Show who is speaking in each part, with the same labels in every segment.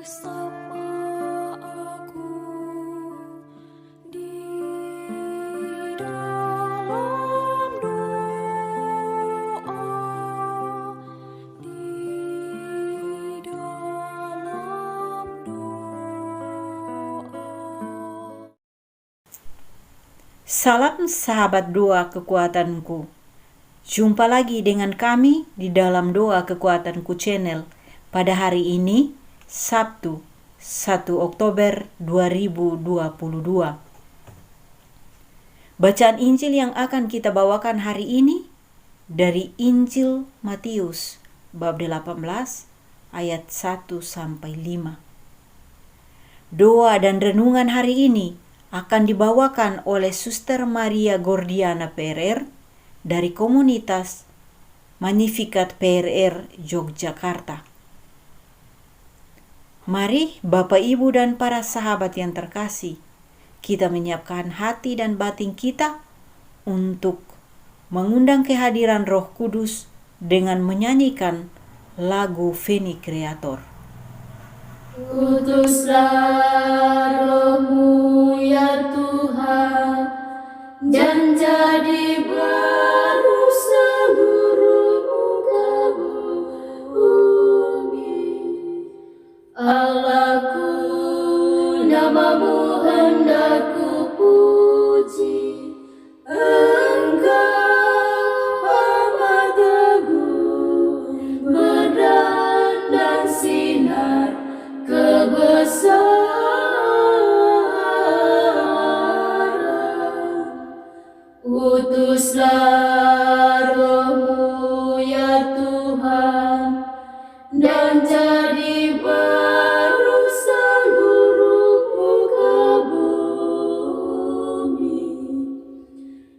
Speaker 1: Sapa aku di dalam doa, di dalam doa.
Speaker 2: Salam sahabat doa kekuatanku. Jumpa lagi dengan kami di dalam Doa Kekuatanku channel pada hari ini, Sabtu 1 Oktober 2022. Bacaan Injil yang akan kita bawakan hari ini dari Injil Matius bab 18 ayat 1 sampai 5. Doa dan renungan hari ini akan dibawakan oleh Suster Maria Gordiana PRR dari komunitas Magnificat PRR Yogyakarta. Mari Bapak, Ibu, dan para sahabat yang terkasih, kita menyiapkan hati dan batin kita untuk mengundang kehadiran Roh Kudus dengan menyanyikan lagu Veni Creator.
Speaker 1: Utuslah Roh-Mu ya Tuhan, dan jadi baru seluruh muka bumi. Allahku, nama-Mu hendak ku puji. Engkau amat agung, berdan dan sinar kebesaran. Utuslah Roh-Mu ya Tuhan, dan jadi baru seluruh muka bumi.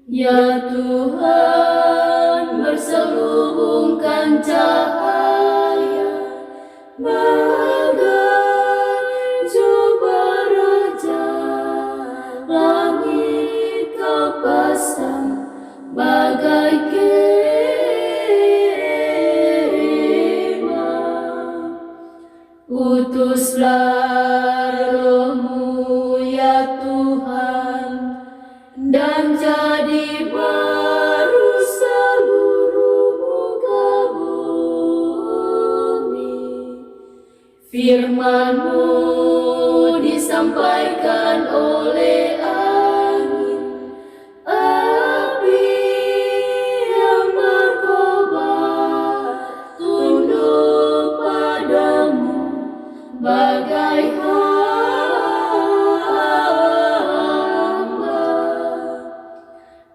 Speaker 1: Ya Tuhan, berselubungkan cahaya bagai jubah raja, langit Kau pasang bagai kemah. Utuslah Roh-Mu ya Tuhan, dan jadi baru seluruh muka bumi. Firman-Mu disampaikan oleh angin, api yang berkobar, tunduk padamu bagai hamba.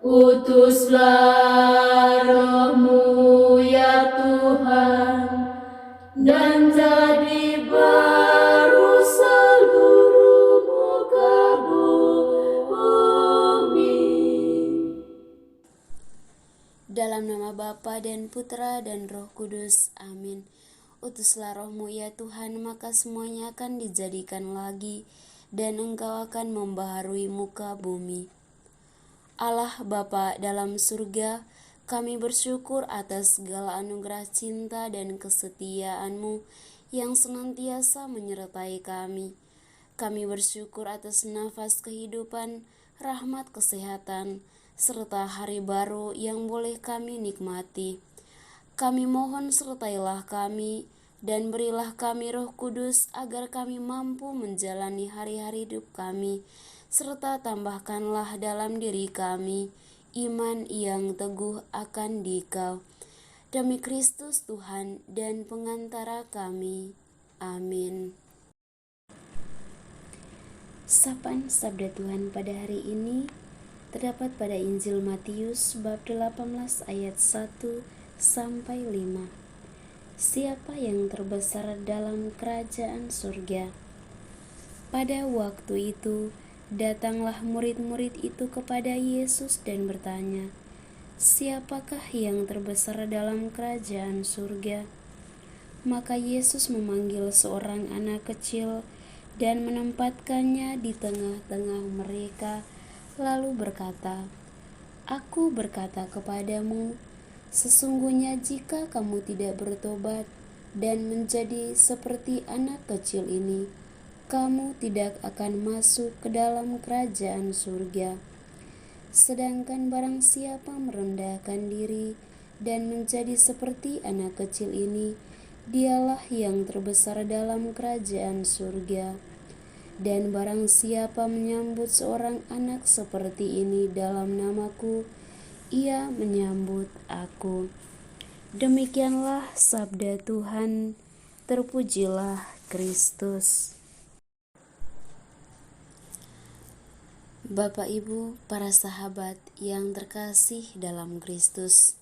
Speaker 1: Utuslah Roh-Mu ya Tuhan, dan jadi baru seluruh muka bumi.
Speaker 3: Dalam nama Bapa dan Putra dan Roh Kudus, amin. Utuslah Roh-Mu ya Tuhan, maka semuanya akan dijadikan lagi, dan Engkau akan membaharui muka bumi. Allah Bapa dalam surga, kami bersyukur atas segala anugerah cinta dan kesetiaan-Mu yang senantiasa menyertai kami. Kami bersyukur atas nafas kehidupan, rahmat kesehatan, serta hari baru yang boleh kami nikmati. Kami mohon sertailah kami dan berilah kami Roh Kudus agar kami mampu menjalani hari-hari hidup kami, serta tambahkanlah dalam diri kami iman yang teguh akan Dikau. Demi Kristus Tuhan dan pengantara kami. Amin. Sapaan Sabda Tuhan pada hari ini terdapat pada Injil Matius bab 18 ayat 1 sampai 5. Siapa yang terbesar dalam kerajaan surga? Pada waktu itu, datanglah murid-murid itu kepada Yesus dan bertanya, "Siapakah yang terbesar dalam kerajaan surga?" Maka Yesus memanggil seorang anak kecil dan menempatkannya di tengah-tengah mereka, lalu berkata, "Aku berkata kepadamu, sesungguhnya jika kamu tidak bertobat, dan menjadi seperti anak kecil ini, kamu tidak akan masuk ke dalam kerajaan surga. Sedangkan barang siapa merendahkan diri dan menjadi seperti anak kecil ini, dialah yang terbesar dalam kerajaan surga. Dan barang siapa menyambut seorang anak seperti ini dalam namaku, ia menyambut aku. Demikianlah sabda Tuhan, terpujilah Kristus. Bapak, Ibu, para sahabat yang terkasih dalam Kristus,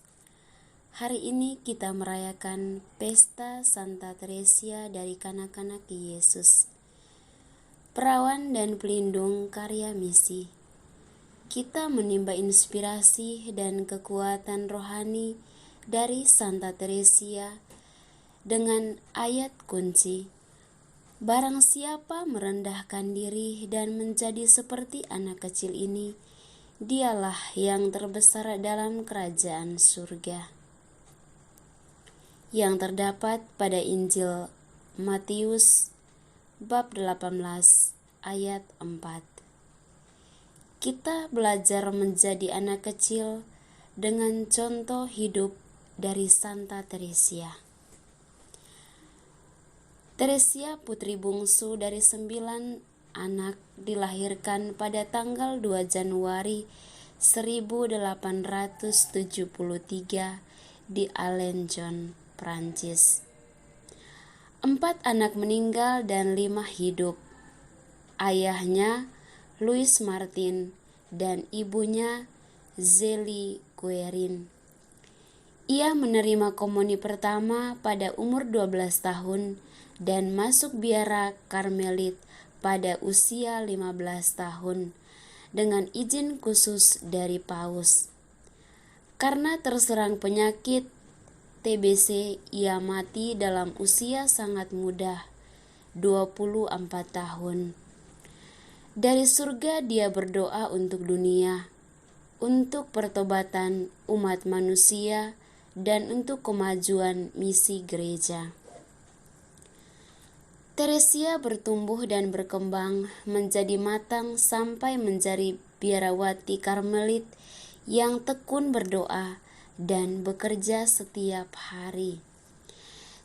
Speaker 3: hari ini kita merayakan pesta Santa Teresia dari kanak-kanak Yesus, perawan dan pelindung karya misi. Kita menimba inspirasi dan kekuatan rohani dari Santa Teresia dengan ayat kunci, barang siapa merendahkan diri dan menjadi seperti anak kecil ini, dialah yang terbesar dalam kerajaan surga. Yang terdapat pada Injil Matius bab 18 ayat 4. Kita belajar menjadi anak kecil dengan contoh hidup dari Santa Teresia. Teresia putri bungsu dari 9 anak dilahirkan pada tanggal 2 Januari 1873 di Alençon, Prancis. 4 anak meninggal dan 5 hidup. Ayahnya Louis Martin dan ibunya Zélie Guérin. Ia menerima komuni pertama pada umur 12 tahun dan masuk biara Karmelit pada usia 15 tahun dengan izin khusus dari Paus. Karena terserang penyakit TBC, ia mati dalam usia sangat muda, 24 tahun. Dari surga dia berdoa untuk dunia, untuk pertobatan umat manusia, dan untuk kemajuan misi gereja. Teresia bertumbuh dan berkembang menjadi matang sampai menjadi biarawati Karmelit yang tekun berdoa dan bekerja setiap hari.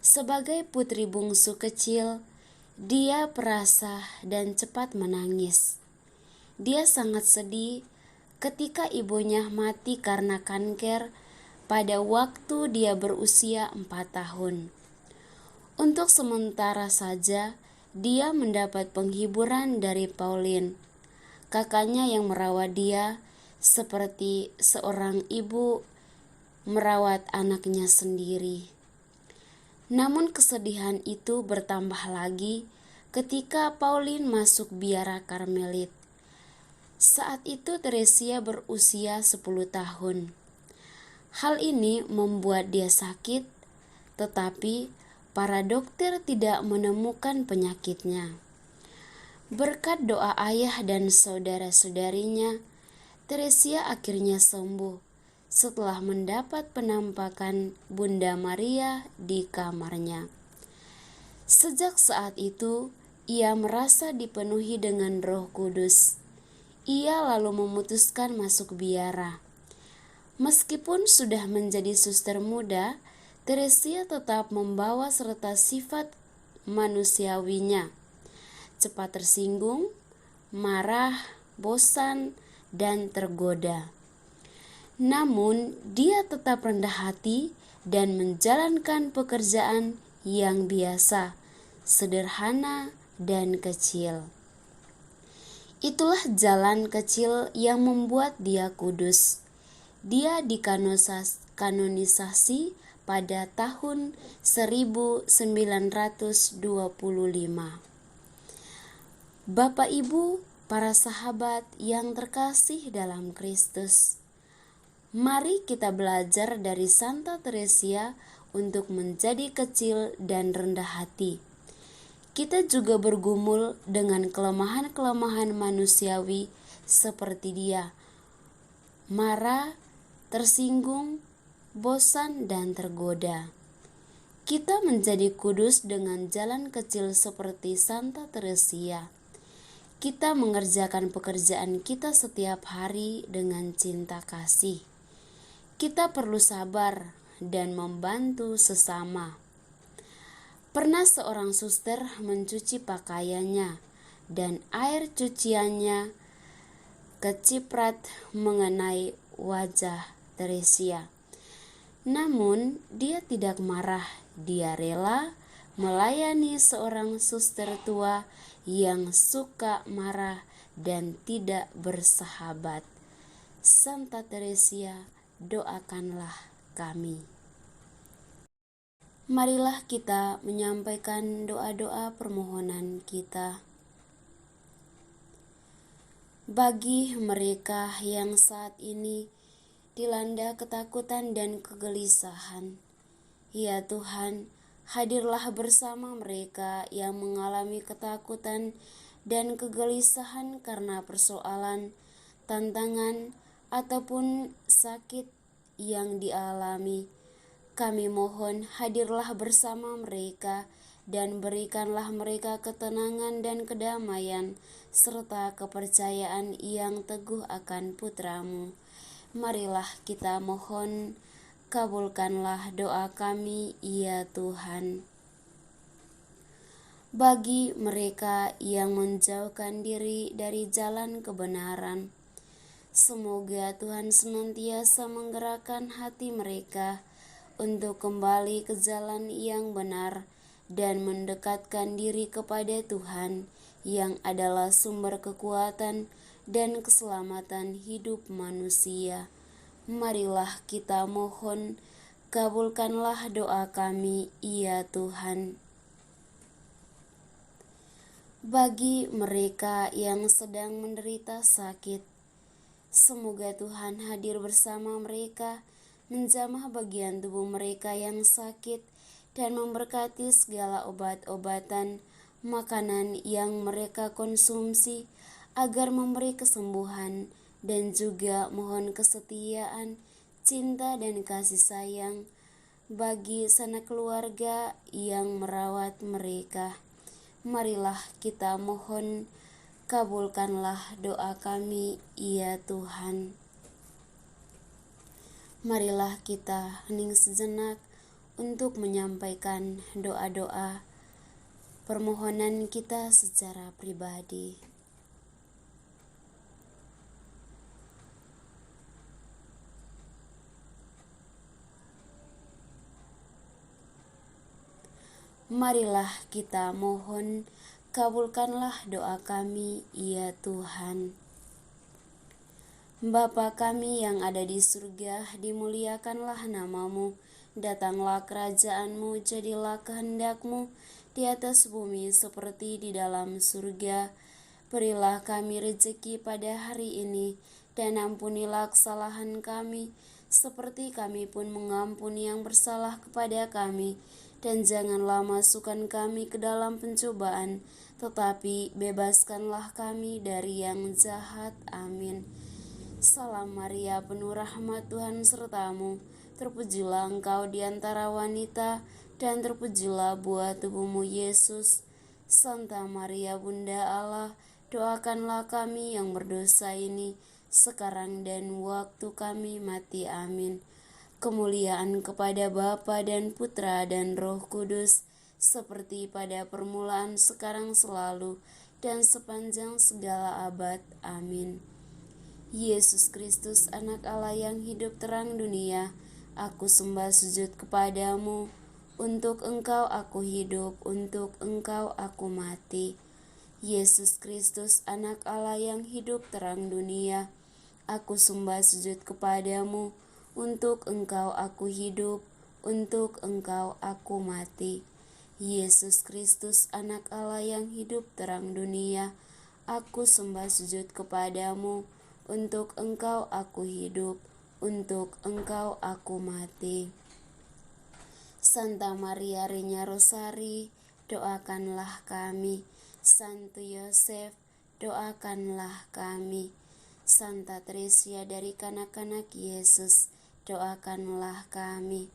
Speaker 3: Sebagai putri bungsu kecil, dia perasa dan cepat menangis. Dia sangat sedih ketika ibunya mati karena kanker pada waktu dia berusia 4 tahun. Untuk sementara saja, dia mendapat penghiburan dari Pauline, kakaknya yang merawat dia seperti seorang ibu merawat anaknya sendiri. Namun kesedihan itu bertambah lagi ketika Pauline masuk biara Karmelit. Saat itu Teresia berusia 10 tahun. Hal ini membuat dia sakit, tetapi para dokter tidak menemukan penyakitnya. Berkat doa ayah dan saudara-saudarinya, Teresia akhirnya sembuh setelah mendapat penampakan Bunda Maria di kamarnya. Sejak saat itu, ia merasa dipenuhi dengan Roh Kudus. Ia lalu memutuskan masuk biara. Meskipun sudah menjadi suster muda, Teresia tetap membawa serta sifat manusiawinya, cepat tersinggung, marah, bosan, dan tergoda. Namun, dia tetap rendah hati dan menjalankan pekerjaan yang biasa, sederhana, dan kecil. Itulah jalan kecil yang membuat dia kudus. Dia dikanonisasi pada tahun 1925. Bapak, Ibu, para sahabat yang terkasih dalam Kristus, mari kita belajar dari Santa Teresia untuk menjadi kecil dan rendah hati. Kita juga bergumul dengan kelemahan-kelemahan manusiawi seperti dia, marah, tersinggung, bosan, dan tergoda. Kita menjadi kudus dengan jalan kecil seperti Santa Teresia. Kita mengerjakan pekerjaan kita setiap hari dengan cinta kasih. Kita perlu sabar dan membantu sesama. Pernah seorang suster mencuci pakaiannya dan air cuciannya keciprat mengenai wajah Teresia. Namun dia tidak marah, dia rela melayani seorang suster tua yang suka marah dan tidak bersahabat. Santa Teresia, doakanlah kami. Marilah kita menyampaikan doa-doa permohonan kita. Bagi mereka yang saat ini dilanda ketakutan dan kegelisahan, ya Tuhan, hadirlah bersama mereka yang mengalami ketakutan dan kegelisahan karena persoalan, tantangan, ataupun sakit yang dialami. Kami mohon hadirlah bersama mereka dan berikanlah mereka ketenangan dan kedamaian serta kepercayaan yang teguh akan Putra-Mu. Marilah kita mohon, kabulkanlah doa kami, ya Tuhan. Bagi mereka yang menjauhkan diri dari jalan kebenaran, semoga Tuhan senantiasa menggerakkan hati mereka untuk kembali ke jalan yang benar dan mendekatkan diri kepada Tuhan yang adalah sumber kekuatan dan keselamatan hidup manusia. Marilah kita mohon, kabulkanlah doa kami, ya Tuhan. Bagi mereka yang sedang menderita sakit, semoga Tuhan hadir bersama mereka, menjamah bagian tubuh mereka yang sakit, dan memberkati segala obat-obatan, makanan yang mereka konsumsi, agar memberi kesembuhan, dan juga mohon kesetiaan, cinta dan kasih sayang bagi sanak keluarga yang merawat mereka. Marilah kita mohon, kabulkanlah doa kami, ya Tuhan. Marilah kita hening sejenak untuk menyampaikan doa-doa permohonan kita secara pribadi. Marilah kita mohon, kabulkanlah doa kami, ya Tuhan. Bapa kami yang ada di surga, dimuliakanlah nama-Mu, datanglah kerajaan-Mu, jadilah kehendak-Mu di atas bumi seperti di dalam surga. Berilah kami rezeki pada hari ini, dan ampunilah kesalahan kami, seperti kami pun mengampuni yang bersalah kepada kami. Dan janganlah masukkan kami ke dalam pencobaan, tetapi bebaskanlah kami dari yang jahat. Amin. Salam Maria, penuh rahmat, Tuhan sertamu. Terpujilah engkau di antara wanita, dan terpujilah buah tubuhmu Yesus. Santa Maria, Bunda Allah, doakanlah kami yang berdosa ini, sekarang dan waktu kami mati. Amin. Kemuliaan kepada Bapa dan Putra dan Roh Kudus, seperti pada permulaan, sekarang, selalu, dan sepanjang segala abad. Amin. Yesus Kristus, Anak Allah yang hidup terang dunia, aku sembah sujud kepadamu. Untuk Engkau aku hidup, untuk Engkau aku mati. Yesus Kristus, Anak Allah yang hidup terang dunia, aku sembah sujud kepadamu. Untuk Engkau aku hidup, untuk Engkau aku mati. Yesus Kristus, Anak Allah yang hidup terang dunia, aku sembah sujud kepadamu. Untuk Engkau aku hidup, untuk Engkau aku mati. Santa Maria Regina Rosari, doakanlah kami. Santo Yosef, doakanlah kami. Santa Teresia dari kanak-kanak Yesus, doakanlah kami.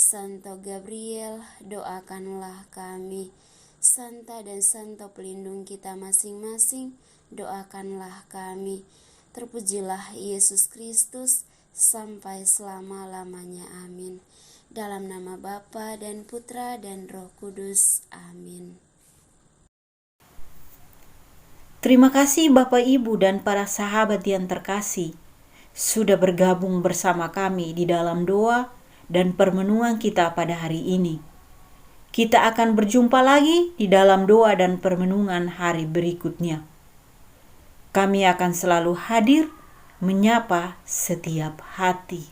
Speaker 3: Santo Gabriel, doakanlah kami. Santa dan Santo pelindung kita masing-masing, doakanlah kami. Terpujilah Yesus Kristus sampai selama-lamanya. Amin. Dalam nama Bapa dan Putra dan Roh Kudus. Amin.
Speaker 2: Terima kasih Bapak, Ibu, dan para sahabat yang terkasih sudah bergabung bersama kami di dalam doa dan permenungan kita pada hari ini. Kita akan berjumpa lagi di dalam doa dan permenungan hari berikutnya. Kami akan selalu hadir menyapa setiap hati.